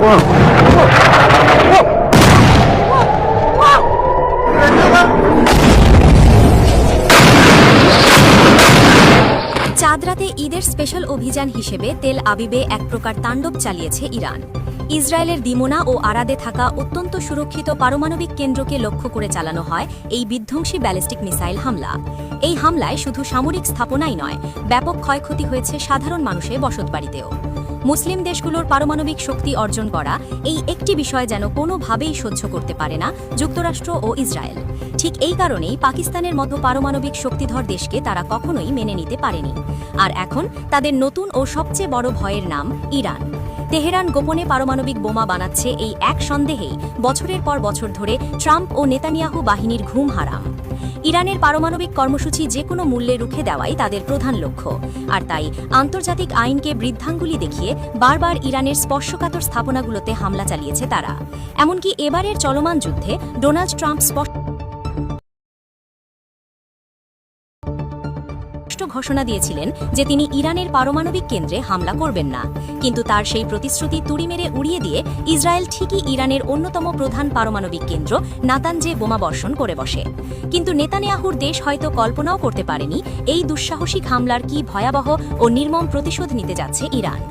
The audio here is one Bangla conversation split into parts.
চাঁদরাতে ঈদের স্পেশাল অভিযান হিসেবে তেল আবিবে এক প্রকার তাণ্ডব চালিয়েছে ইরান। ইসরায়েলের দিমোনা ও আরাদে থাকা অত্যন্ত সুরক্ষিত পারমাণবিক কেন্দ্রকে লক্ষ্য করে চালানো হয় এই বিধ্বংসী ব্যালিস্টিক মিসাইল হামলা। এই হামলায় শুধু সামরিক স্থাপনাই নয়, ব্যাপক ক্ষয়ক্ষতি হয়েছে সাধারণ মানুষের বসতবাড়িতেও। মুসলিম দেশগুলোর পারমাণবিক শক্তি অর্জন করা এই একটি বিষয় যেন কোনোভাবেই সহ্য করতে পারে না যুক্তরাষ্ট্র ও ইসরায়েল। ঠিক এই কারণেই পাকিস্তানের মতো পারমাণবিক শক্তিধর দেশকে তারা কখনোই মেনে নিতে পারেনি। আর এখন তাদের নতুন ও সবচেয়ে বড় ভয়ের নাম ইরান। তেহরান গোপনে পারমাণবিক বোমা বানাচ্ছে এই এক সন্দেহেই বছরের পর বছর ধরে ট্রাম্প ও নেতানিয়াহু বাহিনীর ঘুম হারাম। ইরানের পারমাণবিক কর্মসূচি যে কোনো মূল্যে রুখে দেওয়াই তাদের প্রধান লক্ষ্য। আর তাই আন্তর্জাতিক আইনকে বৃদ্ধাঙ্গুলি দেখিয়ে বারবার ইরানের স্পর্শকাতর স্থাপনাগুলোতে হামলা চালিয়েছে তারা। এমনকি এবারের চলমান যুদ্ধে ডোনাল্ড ট্রাম্প স্পষ্ট ঘোষণা দিয়েছিলেন যে তিনি ইরানের পারমাণবিক কেন্দ্রে হামলা করবেন না, কিন্তু তার সেই প্রতিশ্রুতি তুড়ি মেরে উড়িয়ে দিয়ে ইসরায়েল ঠিকই ইরানের অন্যতম প্রধান পারমাণবিক কেন্দ্র নাতানজে বোমা বর্ষণ করে বসে। কিন্তু নেতানিয়াহুর দেশ হয়তো কল্পনাও করতে পারেনি এই দুঃসাহসিক হামলার কি ভয়াবহ ও নির্মম প্রতিশোধ নিতে যাচ্ছে ইরান।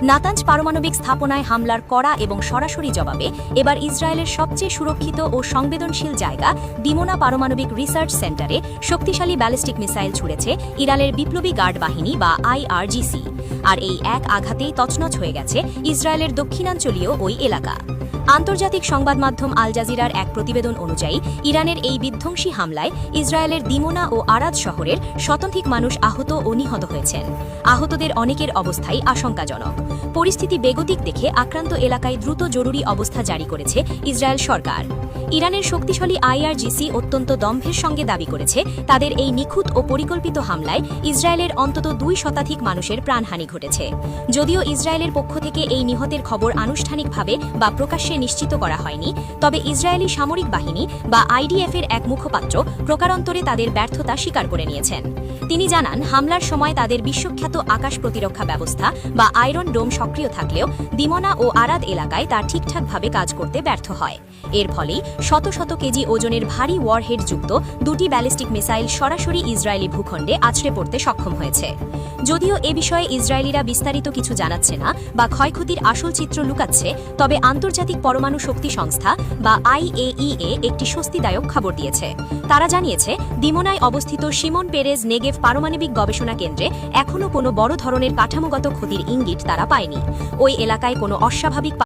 নাতানজ পারমাণবিক স্থাপনায় হামলার কড়া এবং সরাসরি জবাবে এবার ইসরায়েলের সবচেয়ে সুরক্ষিত ও সংবেদনশীল জায়গা দিমোনা পারমাণবিক রিসার্চ সেন্টারে শক্তিশালী ব্যালিস্টিক মিসাইল ছুড়েছে ইরানের বিপ্লবী গার্ড বাহিনী বা IRGC। আর এই এক আঘাতেই তছনছ হয়ে গেছে ইসরায়েলের দক্ষিণাঞ্চলীয় ওই এলাকা। আন্তর্জাতিক সংবাদ মাধ্যম আল জাজিরার এক প্রতিবেদন অনুযায়ী ইরানের এই বিধ্বংসী হামলায় ইসরায়েলের দিমোনা ও আরাদ শহরের শতাধিক মানুষ আহত ও নিহত হয়েছেন। আহতদের অনেকের অবস্থাই আশঙ্কাজনক। পরিস্থিতি বেগতিক দেখে আক্রান্ত এলাকায় দ্রুত জরুরি অবস্থা জারি করেছে ইসরায়েল সরকার। ইরানের শক্তিশালী IRGC অত্যন্ত দম্ভের সঙ্গে দাবি করেছে তাদের এই নিখুঁত ও পরিকল্পিত হামলায় ইসরায়েলের অন্তত 2 শতাধিক মানুষের প্রাণহানি ঘটেছে। যদিও ইসরায়েলের পক্ষ থেকে এই নিহতের খবর আনুষ্ঠানিকভাবে বা প্রকাশ্যে নিশ্চিত করা হয়নি, তবে ইসরায়েলি সামরিক বাহিনী বা IDF-এর এক মুখপাত্র প্রকারান্তরে তাদের ব্যর্থতা স্বীকার করে নিয়েছেন। তিনি জানান, হামলার সময় তাদের বিশ্বখ্যাত আকাশ প্রতিরক্ষা ব্যবস্থা বা আয়রন ডোম সক্রিয় থাকলেও দিমোনা ও আরাদ এলাকায় তা ঠিকঠাকভাবে কাজ করতে ব্যর্থ হয়। এর ফলেই শত শত কেজি ওজনের ভারী ওয়ারহেড যুক্ত 2টি ব্যালিস্টিক মিসাইল সরাসরি ইসরায়েলি ভূখণ্ডে আছড়ে পড়তে সক্ষম হয়েছে। যদিও এ বিষয়ে ইসরায়েলিরা বিস্তারিত কিছু জানাচ্ছে না বা ক্ষয়ক্ষতির আসল চিত্র লুকাচ্ছে, তবে আন্তর্জাতিক পরমাণু শক্তি সংস্থা বা IAEA একটি স্বস্তিদায়ক খবর দিয়েছে। তারা জানিয়েছে, দিমোনায় অবস্থিত শিমন পেরেজ নেগেভ পারমাণবিক গবেষণা কেন্দ্রে এখনও কোনো বড় ধরনের কাঠামোগত ক্ষতির ইঙ্গিত তারা পায়নি। ওই এলাকায় কোনো অস্বাভাবিক